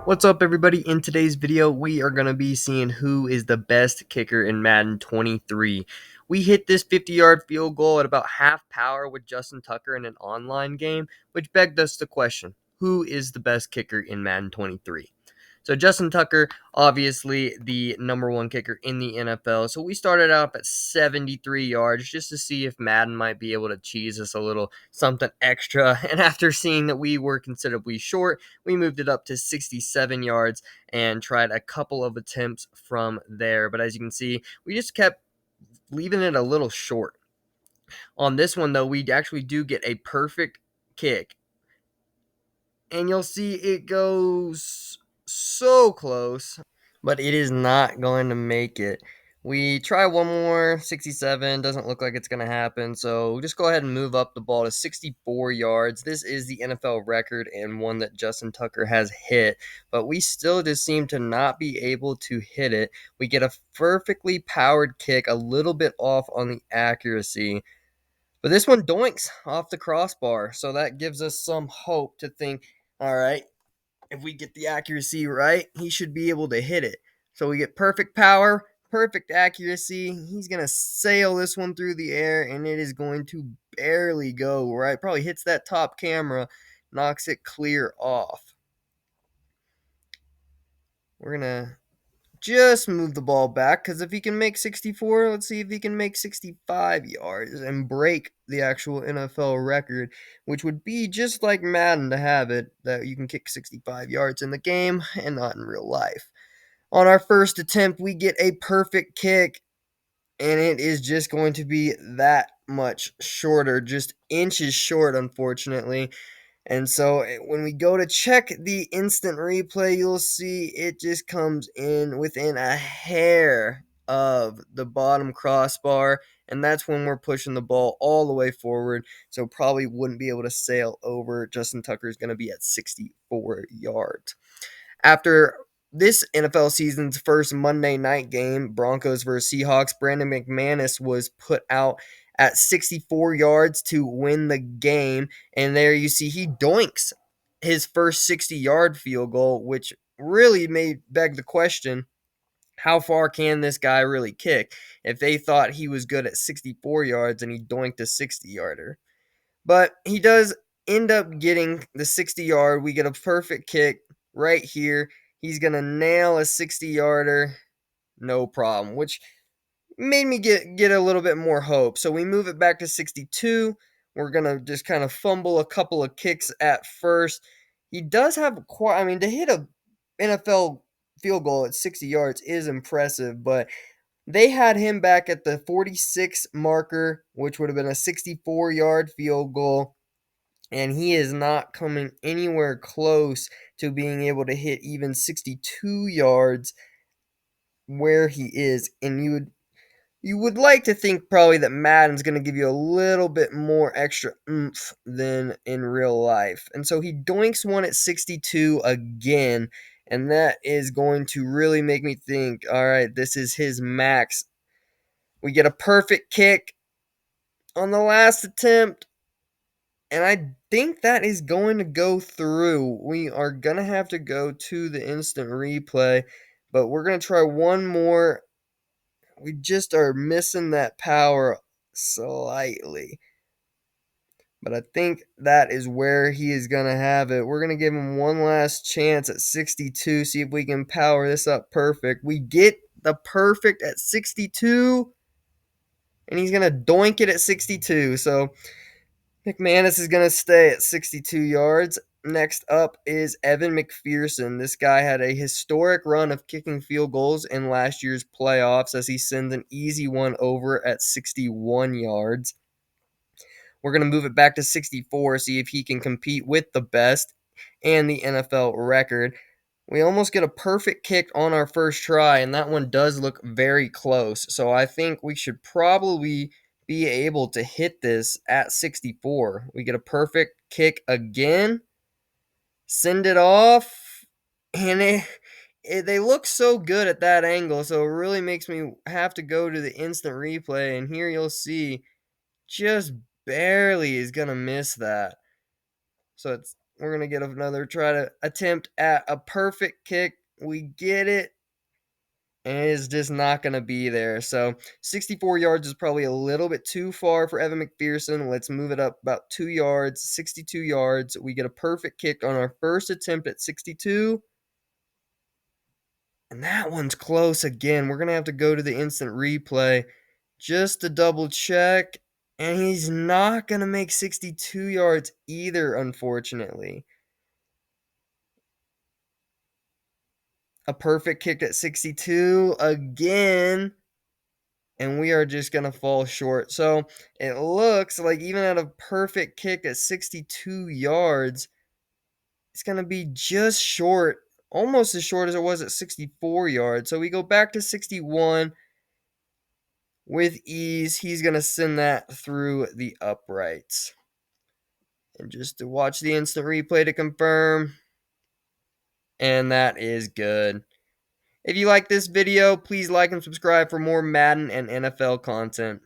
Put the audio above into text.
What's up, everybody? In today's video, we are going to be seeing who is the best kicker in Madden 23. We hit this 50-yard field goal at about half power with Justin Tucker in an online game, which begged us the question, who is the best kicker in Madden 23? So Justin Tucker, obviously the number one kicker in the NFL. So we started out at 73 yards just to see if Madden might be able to cheese us a little something extra. And after seeing that we were considerably short, we moved it up to 67 yards and tried a couple of attempts from there. But as you can see, we just kept leaving it a little short. On this one, though, we actually do get a perfect kick. And you'll see it goes so close, but it is not going to make it. We try one more, 67, doesn't look like it's going to happen, so just go ahead and move up the ball to 64 yards. This is the NFL record and one that Justin Tucker has hit, but we still just seem to not be able to hit it. We get a perfectly powered kick, a little bit off on the accuracy, but this one doinks off the crossbar, so that gives us some hope to think, all right, if we get the accuracy right, he should be able to hit it. So we get perfect power, perfect accuracy. He's going to sail this one through the air, and it is going to barely go right. Probably hits that top camera, knocks it clear off. We're going to just move the ball back because if he can make 64, let's see if he can make 65 yards and break the actual NFL record, which would be just like Madden to have it, that you can kick 65 yards in the game and not in real life. On our first attempt, we get a perfect kick, and it is just going to be that much shorter, just inches short, unfortunately. And so when we go to check the instant replay, you'll see it just comes in within a hair of the bottom crossbar. And that's when we're pushing the ball all the way forward. So probably wouldn't be able to sail over. Justin Tucker is going to be at 64 yards. After this NFL season's first Monday night game, Broncos versus Seahawks, Brandon McManus was put out at 64 yards to win the game. And there you see he doinks his first 60-yard field goal, which really made beg the question, how far can this guy really kick? If they thought he was good at 64 yards and he doinked a 60-yarder. But he does end up getting the 60-yard. We get a perfect kick right here. He's going to nail a 60-yarder, no problem, which made me get a little bit more hope. So we move it back to 62. We're going to just kind of fumble a couple of kicks at first. He does have quite, to hit a NFL field goal at 60 yards is impressive, but they had him back at the 46 marker, which would have been a 64-yard field goal. And he is not coming anywhere close to being able to hit even 62 yards where he is. And you would like to think probably that Madden's going to give you a little bit more extra oomph than in real life. And so he doinks one at 62 again, and that is going to really make me think, all right, this is his max. We get a perfect kick on the last attempt, and I think that is going to go through. We are going to have to go to the instant replay, but we're going to try one more. We just are missing that power slightly. But I think that is where he is going to have it. We're going to give him one last chance at 62, see if we can power this up perfect. We get the perfect at 62, and he's going to doink it at 62. So McManus is going to stay at 62 yards. Next up is Evan McPherson. This guy had a historic run of kicking field goals in last year's playoffs as he sends an easy one over at 61 yards. We're going to move it back to 64, see if he can compete with the best and the NFL record. We almost get a perfect kick on our first try, and that one does look very close. So I think we should probably be able to hit this at 64. We get a perfect kick again, send it off, and they look so good at that angle, so it really makes me have to go to the instant replay, and here you'll see just barely is going to miss that. So it's We're going to get another try to attempt at a perfect kick. We get it. And it is just not going to be there. So 64 yards is probably a little bit too far for Evan McPherson. Let's move it up about 2 yards, 62 yards. We get a perfect kick on our first attempt at 62. And that one's close again. We're going to have to go to the instant replay just to double check. And he's not going to make 62 yards either, unfortunately. A perfect kick at 62 again. And we are just going to fall short. So it looks like even at a perfect kick at 62 yards, it's going to be just short, almost as short as it was at 64 yards. So we go back to 61 with ease. He's going to send that through the uprights. And just to watch the instant replay to confirm. And that is good. If you like this video, please like and subscribe for more Madden and NFL content.